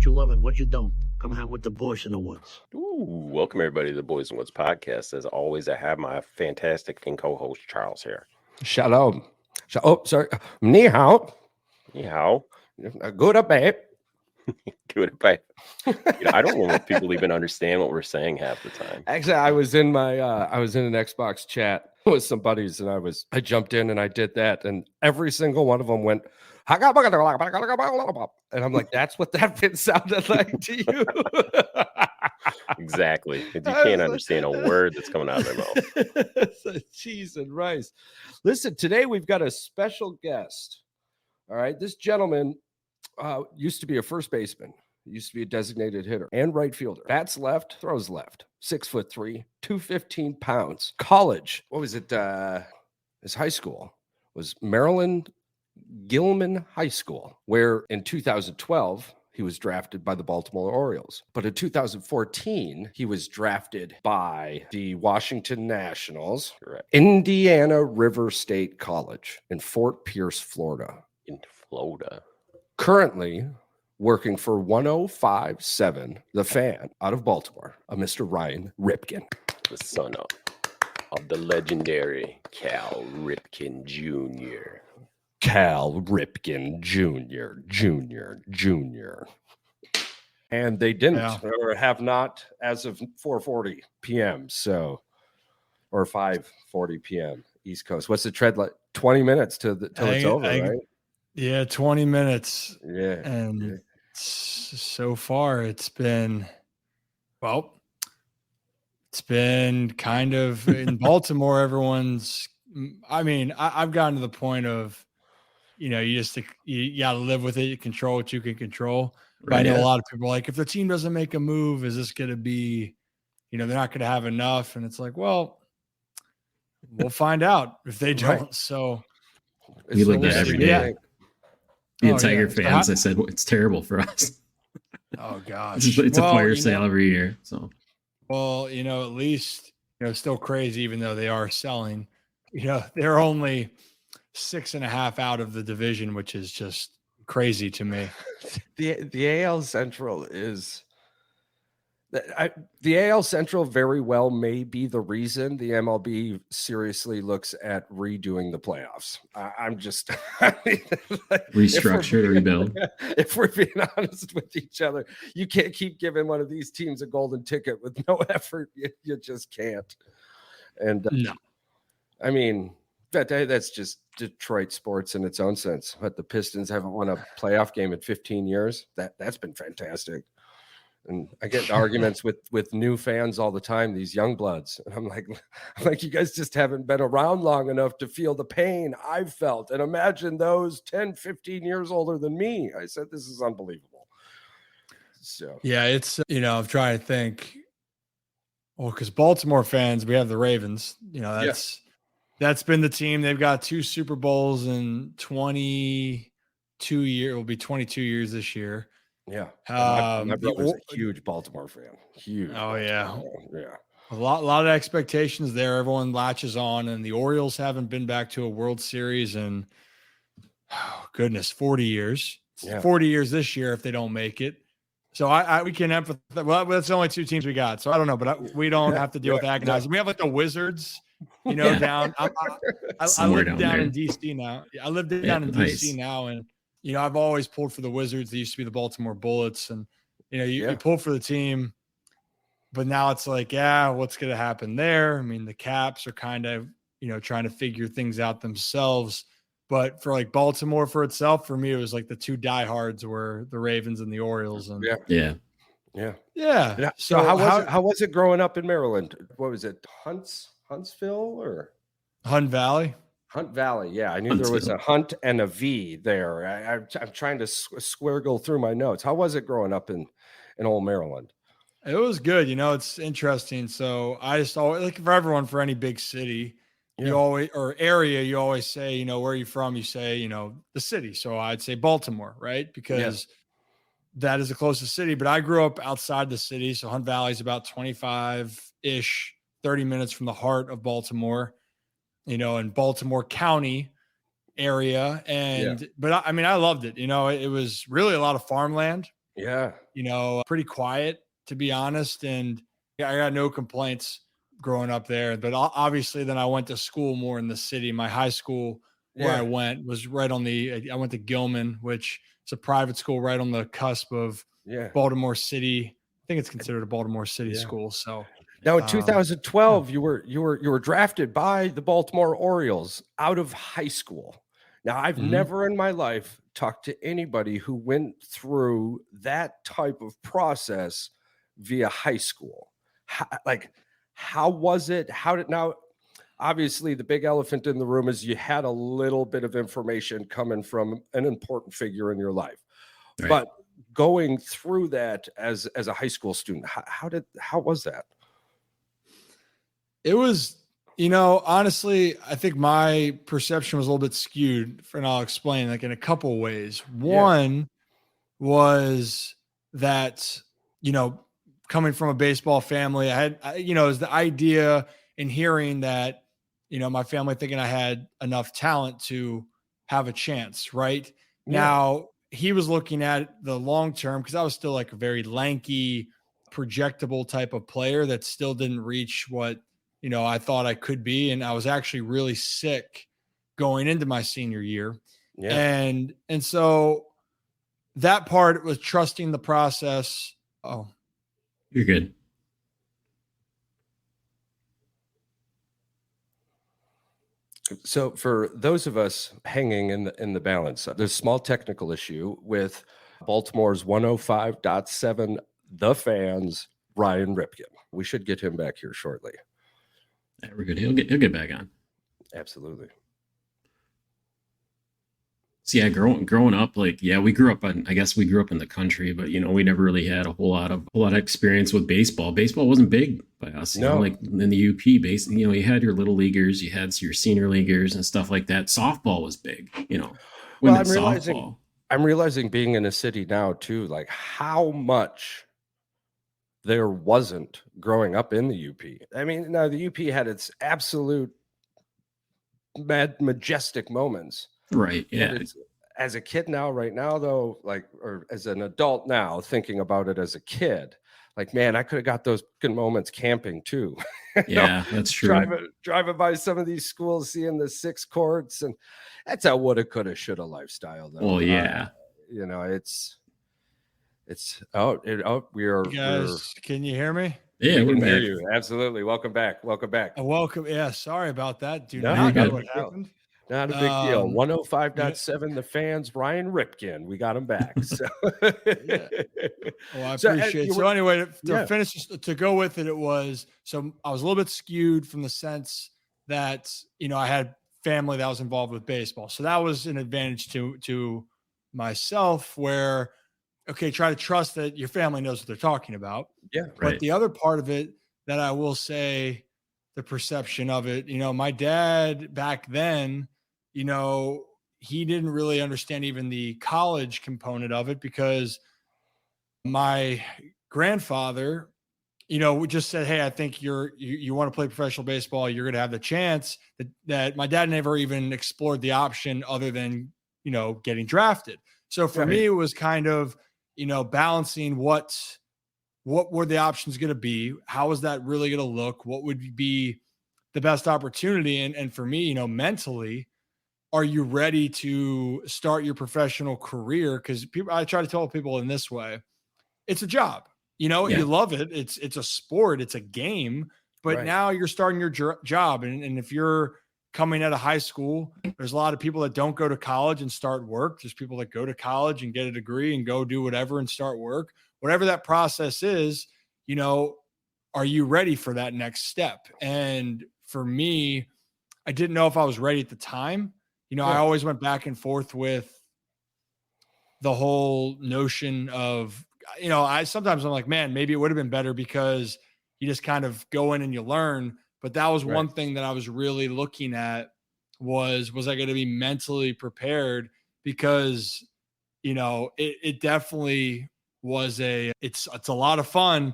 what you love and what you don't. Come hang with the boys in the woods. Ooh, welcome everybody to the Boys and Woods podcast. As always, I have my fantastic co-host Charles here. Shalom. Oh, sorry. Ni hao. Ni hao. Good babe. Good babe. I don't know if people even understand what we're saying half the time. Actually, I was in an Xbox chat with some buddies, and I jumped in and I did that, and every single one of them went, and I'm like, that's what that bit sounded like to you. Exactly. You can't understand a word that's coming out of their mouth. Cheese and rice. Listen, today we've got a special guest. All right. This gentleman used to be a first baseman, used to be a designated hitter and right fielder. Bats left, throws left. 6'3", 215 pounds. College. What was it? His high school was Maryland Gilman High School, where in 2012 he was drafted by the Baltimore Orioles. But in 2014, he was drafted by the Washington Nationals, Indiana River State College in Fort Pierce, Florida. In Florida. Currently working for 1057 The Fan out of Baltimore, a Mr. Ryan Ripken. The son of the legendary Cal Ripken Jr. Cal Ripken Jr. And they didn't or have not as of 4:40 p.m. Or 5:40 p.m. East Coast. What's the tread like? 20 minutes till it's over, right? Yeah, 20 minutes. Yeah. And so far it's been kind of in Baltimore, everyone's, I've gotten to the point of, you got to live with it. You control what you can control. But I know a lot of people are like, if the team doesn't make a move, is this going to be, they're not going to have enough. And it's like, well, we'll find out if they don't. Right. So we live that every day. Yeah. Being Tiger fans, I said it's terrible for us. Oh gosh, it's a fire sale every year. So, well, at least it's still crazy, even though they are selling. They're only 6.5 out of the division, which is just crazy to me. The AL Central is the AL Central very well may be the reason the MLB seriously looks at redoing the playoffs. Restructure, rebuild. If we're being honest with each other, you can't keep giving one of these teams a golden ticket with no effort. You just can't. And no, that's just Detroit sports in its own sense. But the Pistons haven't won a playoff game in 15 years. That's been fantastic. And I get arguments with new fans all the time, these young bloods. And I'm like, you guys just haven't been around long enough to feel the pain I've felt. And imagine those 10, 15 years older than me. I said, this is unbelievable. So, yeah, it's, I'm trying to think. Well, because Baltimore fans, we have the Ravens, that's been the team. They've got 2 Super Bowls in 22 years. It will be 22 years this year. Yeah. My brother's a huge Baltimore fan. Huge. Oh, yeah. Yeah. A lot of expectations there. Everyone latches on, and the Orioles haven't been back to a World Series in, 40 years. Yeah. 40 years this year if they don't make it. So we can empathize. Well, that's the only 2 teams we got. So I don't know, but we don't have to deal with agonizing. We have like the Wizards, down. I live down in DC now. I live down in DC now, and I've always pulled for the Wizards. They used to be the Baltimore Bullets, and you pull for the team, but now it's like, what's going to happen there? The Caps are kind of trying to figure things out themselves. But for like Baltimore for itself, for me, it was like the 2 diehards were the Ravens and the Orioles. And yeah. So how was it growing up in Maryland? What was it, Huntsville or Hunt Valley? Hunt Valley, yeah. I knew there was a Hunt and a V there. I'm trying to squirgle through my notes. How was it growing up in old Maryland? It was good. It's interesting. So I just always, like for everyone, for any big city, you always, or area, you always say, where are you from? You say, the city. So I'd say Baltimore, right? Because that is the closest city. But I grew up outside the city. So Hunt Valley is about 25-ish, 30 minutes from the heart of Baltimore. In Baltimore County area. But I loved it. It was really a lot of farmland. Yeah. Pretty quiet, to be honest. And I got no complaints growing up there. But obviously, then I went to school more in the city. My high school where I went was right on I went to Gilman, which is a private school right on the cusp of Baltimore City. I think it's considered a Baltimore City school. So now in 2012, you were drafted by the Baltimore Orioles out of high school. Now, I've never in my life talked to anybody who went through that type of process via high school. How was it? Now, obviously, the big elephant in the room is you had a little bit of information coming from an important figure in your life. Right. But going through that as a high school student, how was that? It was, honestly, I think my perception was a little bit skewed, and I'll explain like in a couple ways. One was that, coming from a baseball family, it was the idea in hearing that, my family thinking I had enough talent to have a chance. Right. Now he was looking at the long term because I was still like a very lanky, projectable type of player that still didn't reach what, I thought I could be. And I was actually really sick going into my senior year. Yeah. And so that part was trusting the process. Oh, you're good. So for those of us hanging in the balance, there's a small technical issue with Baltimore's 105.7 The Fans, Ryan Ripken. We should get him back here shortly. Yeah, we're good. He'll get back on. Absolutely. So yeah, growing up, we grew up in the country, but we never really had a whole lot of experience with baseball. Baseball wasn't big by us, like in the UP base, you had your little leaguers, you had your senior leaguers and stuff like that. Softball was big, women's softball. I'm realizing being in a city now too, like how much there wasn't growing up in the UP. I mean, now the UP had its absolute majestic moments. Right. Yeah. As a kid now, right now, though, or as an adult now, thinking about it as a kid, man, I could have got those good moments camping too. Yeah, that's true. Driving by some of these schools, seeing the 6 courts, and that's a woulda, coulda, shoulda lifestyle. Though. Well, yeah. We're guys, can you hear me? Yeah, we can hear you. Absolutely. Welcome back. Welcome. Yeah, sorry about that. Do not know what happened. Not a big deal. 105.7 The Fans, Ryan Ripken. We got him back. So. Yeah. Well, I appreciate it. So anyway, to finish, to go with it, I was a little bit skewed from the sense that, I had family that was involved with baseball. So that was an advantage to myself where, okay, try to trust that your family knows what they're talking about. Yeah. Right. But the other part of it that I will say, the perception of it, my dad back then, he didn't really understand even the college component of it because my grandfather, just said, hey, I think you want to play professional baseball. You're going to have the chance. That my dad never even explored the option other than, getting drafted. So for me, it was kind of, balancing what were the options going to be? How was that really going to look? What would be the best opportunity? And for me, mentally, are you ready to start your professional career? Because I try to tell people in this way, it's a job, you love it. It's a sport, it's a game, but now you're starting your job. And if you're coming out of high school, there's a lot of people that don't go to college and start work. There's people that go to college and get a degree and go do whatever and start work. Whatever that process is, are you ready for that next step? And for me, I didn't know if I was ready at the time. I always went back and forth with the whole notion of, sometimes I'm like, man, maybe it would have been better because you just kind of go in and you learn. But that was one thing that I was really looking at was I going to be mentally prepared? Because, it definitely was it's a lot of fun,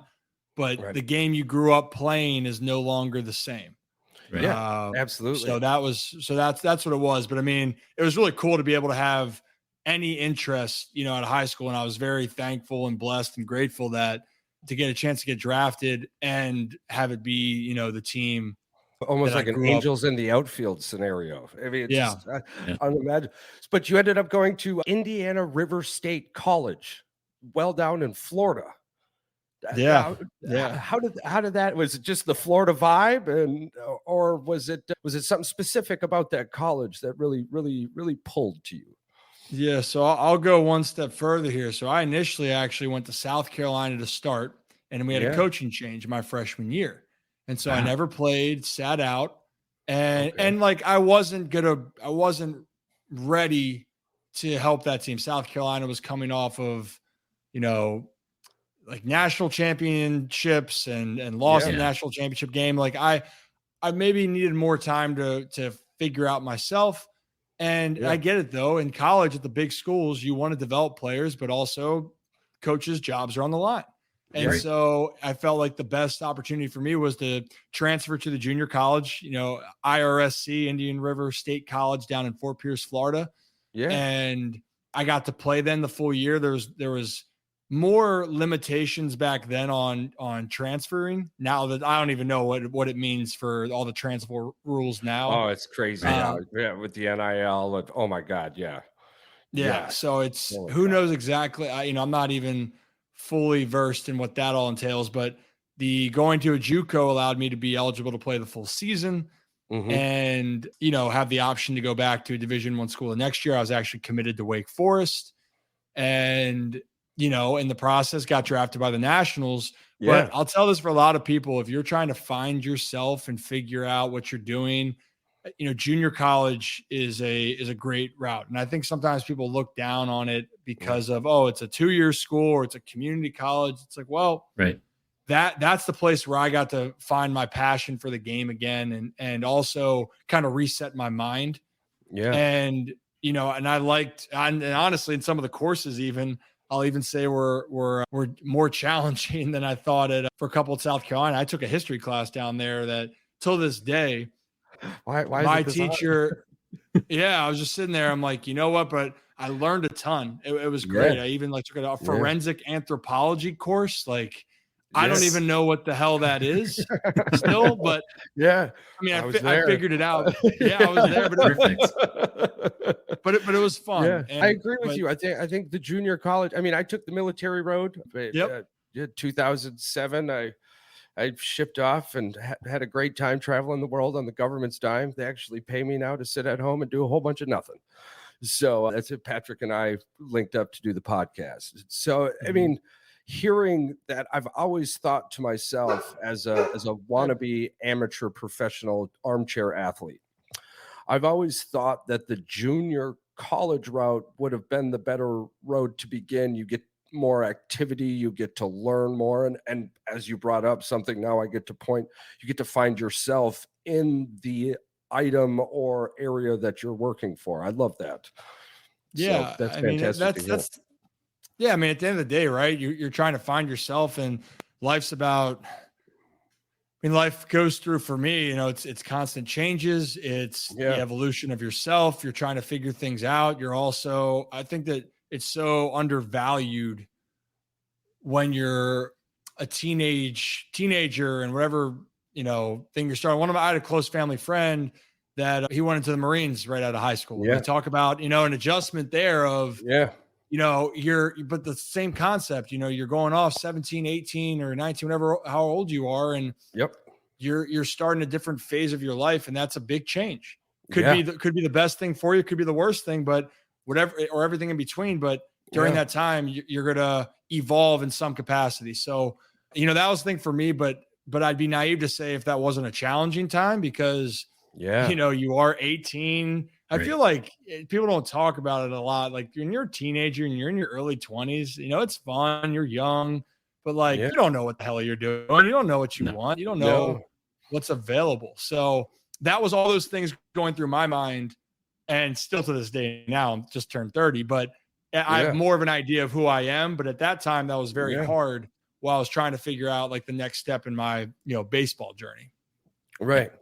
but the game you grew up playing is no longer the same. Right. Yeah, absolutely. So that's what it was. But I mean, it was really cool to be able to have any interest, at a high school. And I was very thankful and blessed and grateful that to get a chance to get drafted and have it be, the team. Almost like an angels in the outfield scenario. I mean, it's just unimaginable. But you ended up going to Indiana River State College, well down in Florida. Yeah. How did that, was it just the Florida vibe, or was it something specific about that college that really pulled to you? Yeah. So I'll go one step further here. So I initially actually went to South Carolina to start, and we had a coaching change my freshman year. And so I never played, sat out, and like I wasn't ready to help that team. South Carolina was coming off of, like national championships and lost the national championship game. Like I maybe needed more time to figure out myself. And I get it though. In college at the big schools, you want to develop players, but also coaches' jobs are on the line. And so I felt like the best opportunity for me was to transfer to the junior college, IRSC, Indian River State College down in Fort Pierce, Florida. Yeah. And I got to play then the full year. There was more limitations back then on transferring. Now that I don't even know what it means for all the transfer rules now. Oh, it's crazy. With the NIL. Oh my God. Yeah. So it's who knows exactly. I'm not even fully versed in what that all entails, but the going to a JUCO allowed me to be eligible to play the full season and, have the option to go back to a Division I school. And next year I was actually committed to Wake Forest and, in the process got drafted by the Nationals. Yeah. But I'll tell this for a lot of people, if you're trying to find yourself and figure out what you're doing, junior college is a great route. And I think sometimes people look down on it because of, it's a 2-year school or it's a community college. It's like, well, that's the place where I got to find my passion for the game again and also kind of reset my mind. Yeah. And, and I liked, and honestly, in some of the courses, I'll even say were more challenging than I thought for a couple of South Carolina. I took a history class down there that till this day, why my teacher, I was just sitting there. I'm like, you know what? But I learned a ton. It was great. Yeah. I even took a forensic anthropology course. Like, I don't even know what the hell that is still, but I mean, I figured it out. Yeah, I was there, but it was fun. Yeah. And, I agree with you. I think the junior college, I mean, I took the military road. 2007. I shipped off and had a great time traveling the world on the government's dime. They actually pay me now to sit at home and do a whole bunch of nothing. So that's it. Patrick and I linked up to do the podcast. So, I mean, hearing that, I've always thought to myself as a wannabe amateur professional armchair athlete, I've always thought that the junior college route would have been the better road to begin. You get more activity, you get to learn more, and as you brought up something, now I get to point, you get to find yourself in the item or area that you're working for. I love that. Yeah, so that's I fantastic. Mean, that's yeah. I mean, at the end of the day, right? You're trying to find yourself, and life's about. I mean, life goes through, for me, it's constant changes. It's the evolution of yourself. You're trying to figure things out. You're also, I think that it's so undervalued when you're a teenager and whatever, thing you're starting. I had a close family friend that he went into the Marines right out of high school. Yeah. We talk about, an adjustment there of, but the same concept, you're going off 17, 18 or 19, how old you are. And you're starting a different phase of your life. And that's a big change. Could be the best thing for you. Could be the worst thing, but whatever, or everything in between. But during that time, you're going to evolve in some capacity. So, that was the thing for me, but I'd be naive to say if that wasn't a challenging time because, you are 18. I feel like people don't talk about it a lot. Like when you're a teenager and you're in your early 20s, it's fun. You're young, but you don't know what the hell you're doing. You don't know what you want. You don't know what's available. So that was all those things going through my mind. And still to this day now, I'm just turned 30, but I have more of an idea of who I am. But at that time, that was very hard while I was trying to figure out the next step in my, baseball journey. Right.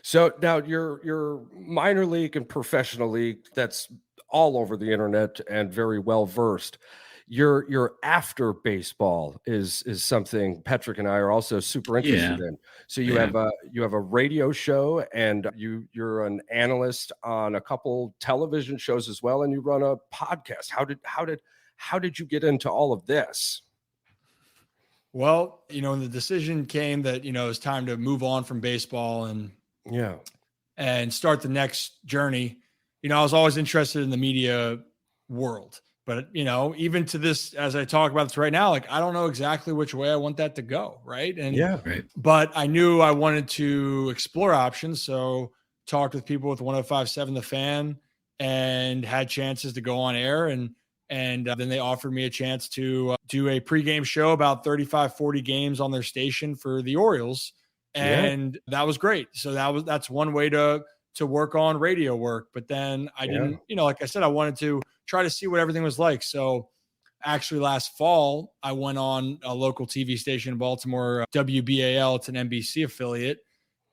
So now your minor league and professional league, that's all over the internet and very well versed. Your after baseball is something Patrick and I are also super interested in. So you have a radio show, and you're an analyst on a couple television shows as well, and you run a podcast. How did you get into all of this? Well, when the decision came that, it was time to move on from baseball and start the next journey, I was always interested in the media world. But, even to this, as I talk about this right now, like, I don't know exactly which way I want that to go. Right. But I knew I wanted to explore options. So talked with people with 105.7 The Fan and had chances to go on air. And then they offered me a chance to do a pregame show about 35, 40 games on their station for the Orioles. And that was great. So that's one way to work on radio work. But then I didn't, like I said, I wanted to try to see what everything was like. So actually last fall, I went on a local TV station in Baltimore, WBAL. It's an NBC affiliate.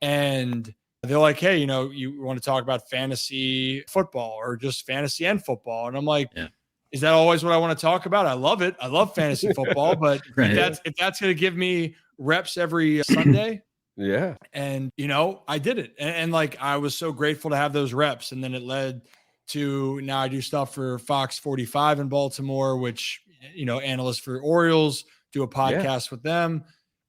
And they're like, hey, you want to talk about fantasy football or just fantasy and football? And I'm like, is that always what I want to talk about? I love it. I love fantasy football, but if that's going to give me reps every Sunday. And, I did it. And like, I was so grateful to have those reps. And then it led to now I do stuff for Fox 45 in Baltimore, which, analysts for Orioles, do a podcast with them.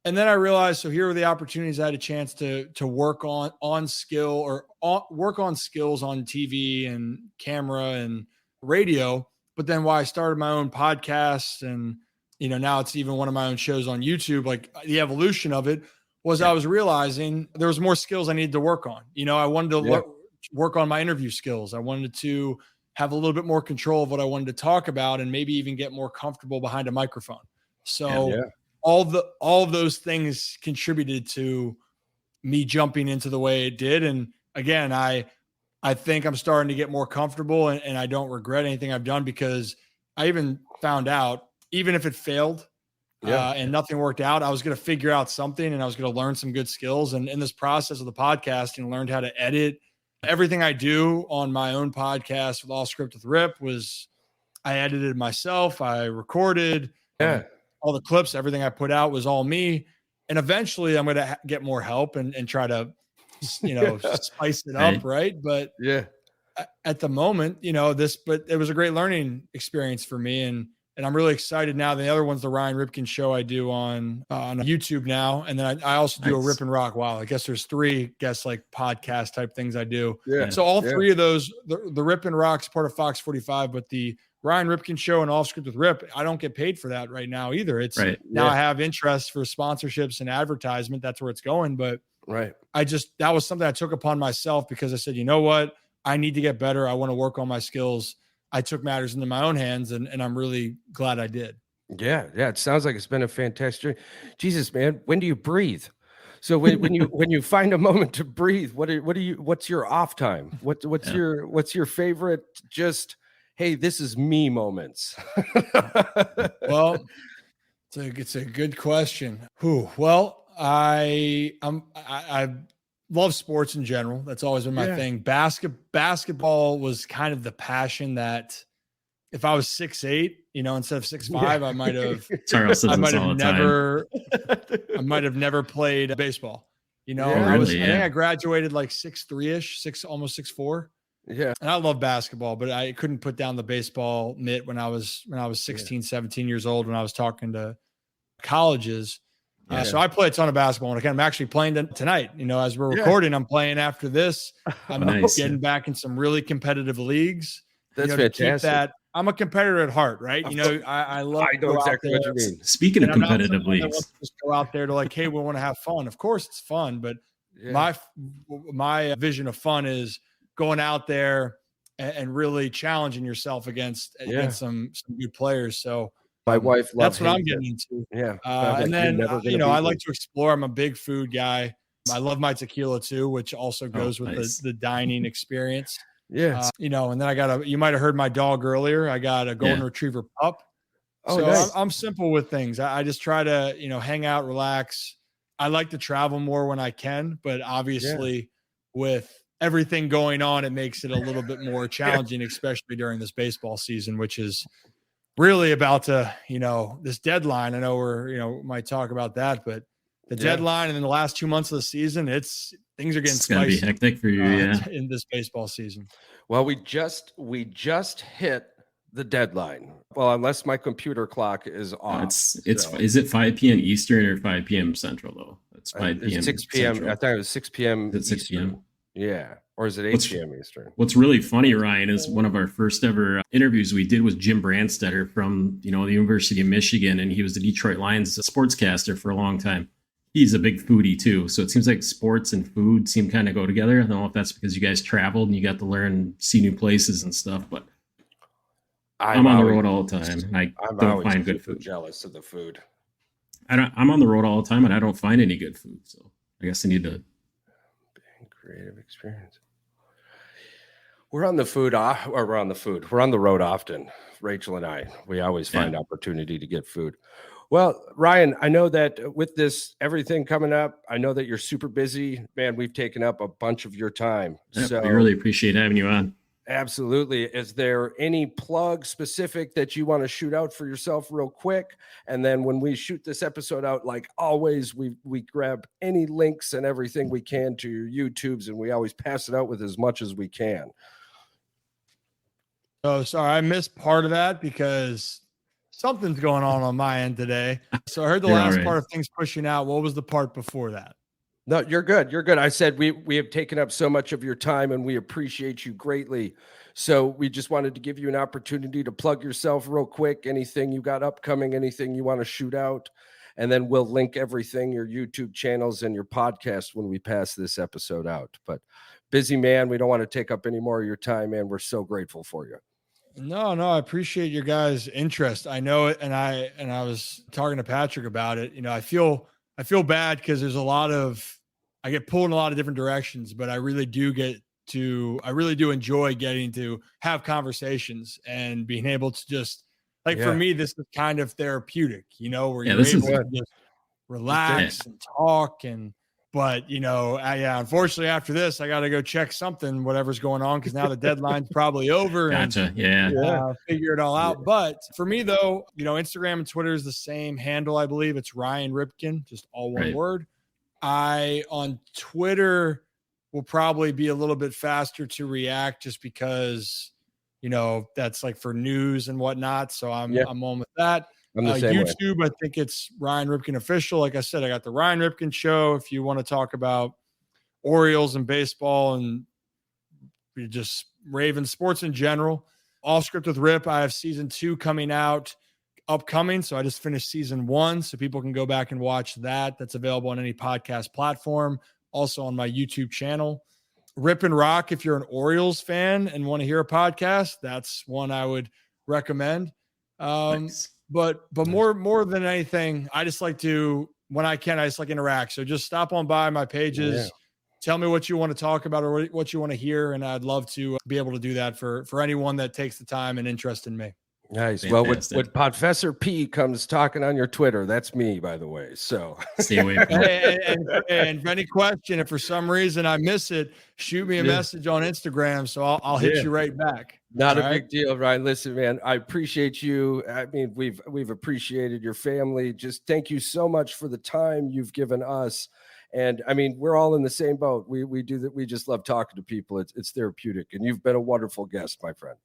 And then I realized, so here are the opportunities I had a chance to work on skill or work on skills on TV and camera and radio. But then why I started my own podcast and, now it's even one of my own shows on YouTube, like the evolution of it was I was realizing there was more skills I needed to work on. I wanted to work on my interview skills. I wanted to have a little bit more control of what I wanted to talk about and maybe even get more comfortable behind a microphone. So all of those things contributed to me jumping into the way it did. And again, I think I'm starting to get more comfortable and I don't regret anything I've done because I even found out, even if it failed and nothing worked out, I was going to figure out something and I was going to learn some good skills. And in this process of the podcasting, learned how to edit. Everything I do on my own podcast with All Script with Rip was I edited myself. I recorded all the clips. Everything I put out was all me. And eventually I'm going to get more help and try to, spice it up. Right. But at the moment, but it was a great learning experience for me. And I'm really excited now. The other one's the Ryan Ripken show I do on YouTube now. And then I also do a Rip and Rock. Wow. I guess there's 3 like podcast type things I do. So all 3 of those, the Rip and Rock's part of Fox 45, but the Ryan Ripken show and Off Script with Rip, I don't get paid for that right now either. It's now I have interest for sponsorships and advertisement. That's where it's going. But that was something I took upon myself because I said, you know what? I need to get better. I want to work on my skills. I took matters into my own hands and I'm really glad I did. Yeah. It sounds like it's been a fantastic journey. Jesus, man, when do you breathe? So when you find a moment to breathe, what's your off time? What's your favorite just, hey, this is me moments? Well, it's a good question. Well, I love sports in general. That's always been my thing. Basketball was kind of the passion that if I was 6'8", instead of 6'5", I might have never played baseball. I think I graduated like 6'3", almost 6'4". Yeah. And I love basketball, but I couldn't put down the baseball mitt when I was 16, 17 years old, when I was talking to colleges. So I play a ton of basketball. And again, I'm actually playing tonight. As we're recording, I'm playing after this. I'm getting back in some really competitive leagues. That's fantastic. I'm a competitor at heart, right? I love. I know exactly what you mean. Speaking of competitive leagues, just go out there to like, hey, we want to have fun. Of course, it's fun, but my vision of fun is going out there and really challenging yourself against some good players. So. My wife loves that's what I'm getting into. Yeah. And then, I like to explore. I'm a big food guy. I love my tequila too, which also goes with the dining experience. Yeah. And then you might've heard my dog earlier. I got a golden retriever pup. So nice. I'm simple with things. I just try to, hang out, relax. I like to travel more when I can, but obviously with everything going on, it makes it a little bit more challenging, especially during this baseball season, which is really about to, this deadline. I know might talk about that, but the deadline and then the last 2 months of the season, things are getting It's gonna be spicy hectic for you, in this baseball season. Well, we just hit the deadline. Well, unless my computer clock is off. Is it 5 p.m. Eastern or 5 p.m. Central though? It's 5 p.m. 6 p.m. Central. I thought it was 6 p.m. Is it 6 p.m.? Yeah. Or is it 8 p.m. Eastern? What's really funny, Ryan, is one of our first ever interviews we did was Jim Brandstetter from, the University of Michigan, and he was the Detroit Lions sportscaster for a long time. He's a big foodie too. So it seems like sports and food seem kind of go together. I don't know if that's because you guys traveled and you got to learn, see new places and stuff, but I'm on the road all the time and I don't find good food. Jealous of the food. I'm on the road all the time and I don't find any good food. So I guess I need to. Creative experience. We're on the road often. Rachel and I, we always find opportunity to get food. Well, Ryan, I know that with this, everything coming up, I know that you're super busy, man. We've taken up a bunch of your time. So we really appreciate having you on. Absolutely. Is there any plug specific that you want to shoot out for yourself real quick? And then when we shoot this episode out, like always, we grab any links and everything we can to your YouTubes, and we always pass it out with as much as we can. Oh, sorry. I missed part of that because something's going on my end today. So I heard the last part of things pushing out. What was the part before that? No, you're good. You're good. I said we have taken up so much of your time and we appreciate you greatly. So we just wanted to give you an opportunity to plug yourself real quick. Anything you got upcoming, anything you want to shoot out, and then we'll link everything, your YouTube channels and your podcast when we pass this episode out. But busy man, we don't want to take up any more of your time, man. We're so grateful for you. No, I appreciate your guys' interest. I know it. And I was talking to Patrick about it. I feel bad because there's I get pulled in a lot of different directions, but I really do enjoy getting to have conversations and being able to just for me, this is kind of therapeutic, where you're able to just relax and talk but unfortunately after this, I got to go check whatever's going on. Cause now the deadline's probably over. Gotcha. And, figure it all out. But for me though, Instagram and Twitter is the same handle. I believe it's Ryan Ripken, just all one word. On Twitter will probably be a little bit faster to react just because, that's like for news and whatnot. So I'm on with that. YouTube, I think it's Ryan Ripken Official. Like I said, I got the Ryan Ripken Show. If you want to talk about Orioles and baseball and just Ravens sports in general, Off Script with Rip. I have season 2 coming out upcoming. So I just finished season 1. So people can go back and watch that. That's available on any podcast platform. Also on my YouTube channel. Rip and Rock. If you're an Orioles fan and want to hear a podcast, that's one I would recommend. Thanks. But more than anything, I just like to, when I can, I just like interact. So just stop on by my pages, tell me what you want to talk about or what you want to hear. And I'd love to be able to do that for anyone that takes the time and interest in me. Nice. Fantastic. Well, when Professor P comes talking on your Twitter, that's me, by the way. So stay away from and for any question, if for some reason I miss it, shoot me a message on Instagram. So I'll hit you right back. Not a big deal, Ryan. Listen, man, I appreciate you. I mean, we've appreciated your family. Just thank you so much for the time you've given us. And I mean, we're all in the same boat. We do that. We just love talking to people. It's therapeutic. And you've been a wonderful guest, my friend.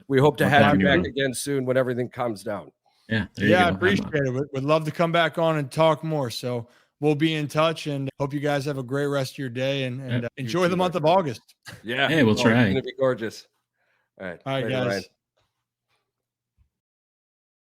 We hope to have you back again soon when everything calms down. Yeah. I appreciate it. We'd love to come back on and talk more. So we'll be in touch and hope you guys have a great rest of your day and enjoy the month of August. Yeah. Hey, we'll try. It's going to be gorgeous. All right. All right, guys. Ryan.